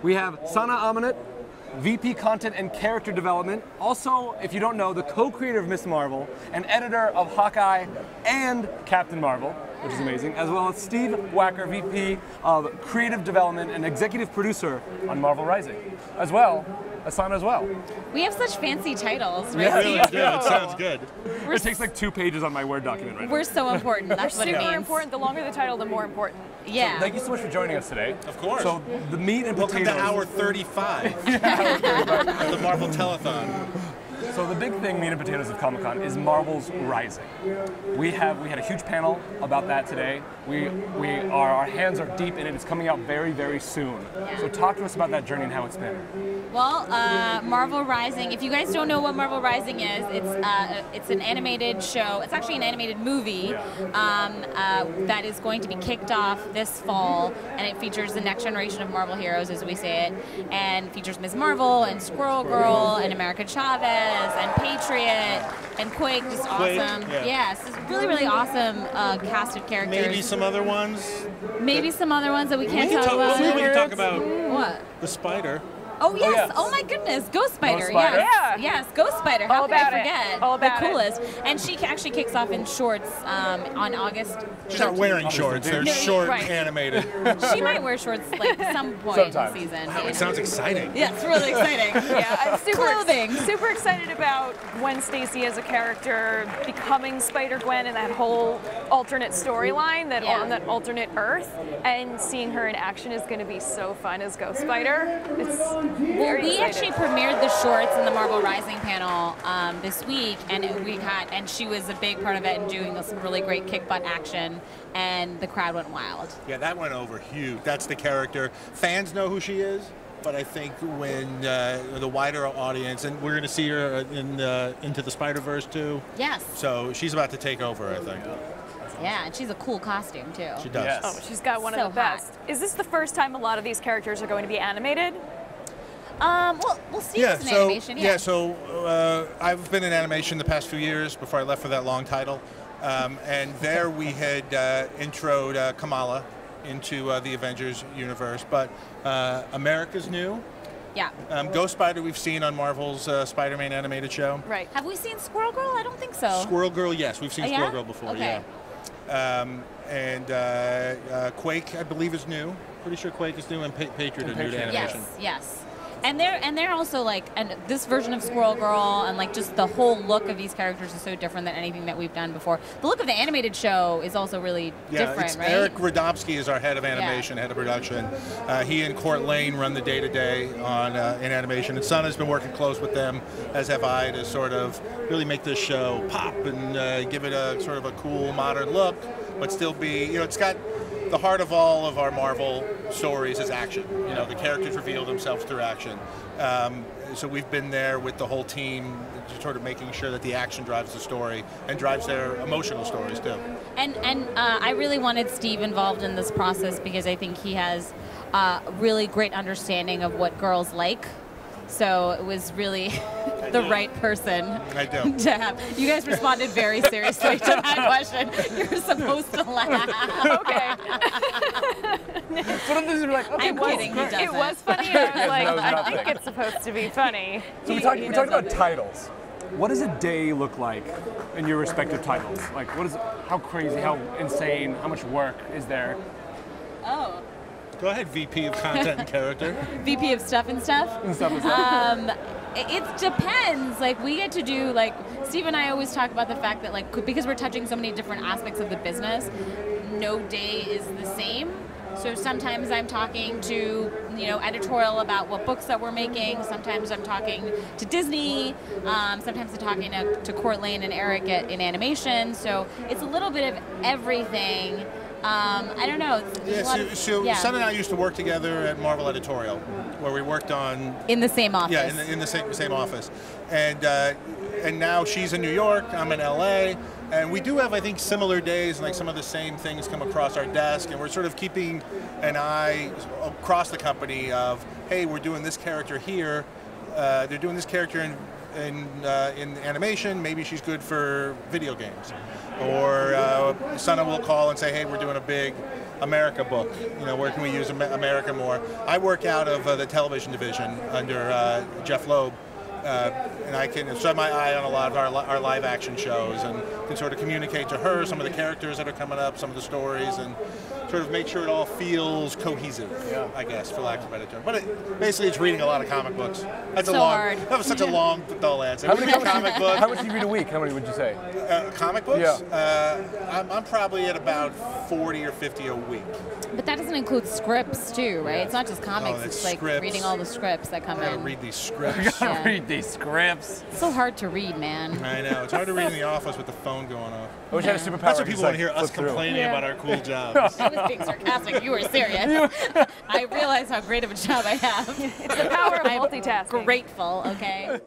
We have Sana Amanat, VP Content and Character Development. Also, if you don't know, the co-creator of Ms. Marvel and editor of Hawkeye and Captain Marvel, which is amazing, as well as Steve Wacker, VP of Creative Development and Executive Producer on Marvel Rising, as well. Asana as well. We have such fancy titles, right? Yeah, Really good. It sounds good. It takes like 2 pages on my Word document right now. We're so important. That's what it means. Super important. The longer the title, the more important. Yeah. So thank you so much for joining us today. Of course. So the meat and Welcome potatoes. to hour 35 of the Marvel Telethon. So the big thing, meat and potatoes of Comic-Con, is Marvel's Rising. We had a huge panel about that today. Our hands are deep in it. It's coming out very, very soon. Yeah. So talk to us about that journey and how it's been. Well, Marvel Rising. If you guys don't know what Marvel Rising is, it's an animated show. It's actually an animated movie that is going to be kicked off this fall, and it features the next generation of Marvel heroes, as we say it, and features Ms. Marvel and Squirrel Girl and America Chavez and Patriot and Quake. Just Quake, awesome. yeah. Yes, it's really, really awesome cast of characters. Maybe some other ones. Maybe some other ones that we can't talk about. We can talk about What? the Spider. Oh yes. yes. Oh my goodness, Ghost Spider. Ghost Spider. Yes. Yeah. Yes, Ghost Spider. How All could I about it. forget? All about the it. coolest. And she actually kicks off in shorts on August. She's not wearing shorts. They're No, short right. animated. She might wear shorts like some point Sometimes. in the season. Wow, it sounds exciting. Yeah, it's really exciting. Yeah, I'm Clothing. super excited about Gwen Stacy as a character becoming Spider-Gwen and that whole alternate storyline that Yeah. on that alternate Earth, and seeing her in action is going to be so fun as Ghost Spider. It's very We excited. actually premiered the shorts in the Marvel Rising panel this week, and and she was a big part of it and doing some really great kick butt action, and the crowd went wild. Yeah, that went over huge. That's the character. Fans know who she is, but I think when the wider audience, and we're going to see her in Into the Spider-Verse too. Yes. So she's about to take over, I think. Yeah, and she's a cool costume too. She does. Yes. Oh, she's got one So of the best. Is this the first time a lot of these characters are going to be animated? Well, we'll see this in animation. Yeah. So I've been in animation the past few years before I left for that long title. And there we had introed Kamala into the Avengers universe. But America's new. Yeah. Ghost Spider we've seen on Marvel's Spider-Man animated show. Right. Have we seen Squirrel Girl? I don't think so. Squirrel Girl, yes. We've seen Oh, yeah? Squirrel Girl before, Okay. yeah. And Quake, I believe, is new. Pretty sure Quake is new, and Patriot are new to animation. Yes, yes. And they're also like, and this version of Squirrel Girl and like just the whole look of these characters is so different than anything that we've done before. The look of the animated show is also really different, it's right? Eric Radomski is our head of animation, head of production. He and Court Lane run the day-to-day on in animation, and Son has been working close with them, as have I, to sort of really make this show pop and give it a sort of a cool, modern look, but still be, it's got the heart of all of our Marvel stories is action. The characters reveal themselves through action. So we've been there with the whole team, sort of making sure that the action drives the story and drives their emotional stories too. And I really wanted Steve involved in this process because I think he has really great understanding of what girls like. So it was really the right person I do. to have. You guys responded very seriously to my question. You're supposed to laugh. Okay. One of these are like, okay, I'm cool. kidding. He doesn't. It was funny. And I was like, knows I nothing. think it's supposed to be funny. So we talked about titles. What does a day look like in your respective titles? Like, how crazy, how insane, how much work is there? Oh. Go ahead, VP of Content and Character. VP of stuff and stuff. It depends. Like we get to do Steve and I always talk about the fact that because we're touching so many different aspects of the business, no day is the same. So sometimes I'm talking to editorial about what books that we're making. Sometimes I'm talking to Disney. Sometimes I'm talking to Court Lane and Eric in animation. So it's a little bit of everything. I don't know. Son and I used to work together at Marvel Editorial, where we worked on in the same office. Yeah, in the same office, and now she's in New York. I'm in LA, and we do have, I think, similar days, and some of the same things come across our desk, and we're sort of keeping an eye across the company of, hey, we're doing this character here. They're doing this character in animation. Maybe she's good for video games. Or Sana will call and say, hey, we're doing a big America book. You know, where can we use America more? I work out of the television division under Jeff Loeb. And I can set my eye on a lot of our live action shows and can sort of communicate to her some of the characters that are coming up, some of the stories, and sort of make sure it all feels cohesive, I guess, for lack of a better term. But basically, it's reading a lot of comic books. That's hard. That was such a long, dull answer. How many comic books? How much do you read a week? How many would you say? Comic books? Yeah. I'm probably at about 40 or 50 a week. But that doesn't include scripts too, right? It's not just comics. that's It's like scripts. reading all the scripts that come I gotta in. read these scripts. Gotta read these scripts. It's so hard to read, man. I know. It's hard to read in the office with the phone going off. I wish I had a superpower. That's what I could people just, want to hear like, us flip through. complaining Yeah. about our cool jobs. I was being sarcastic. You were serious. I realize how great of a job I have. It's the power of I'm multitasking. grateful, okay?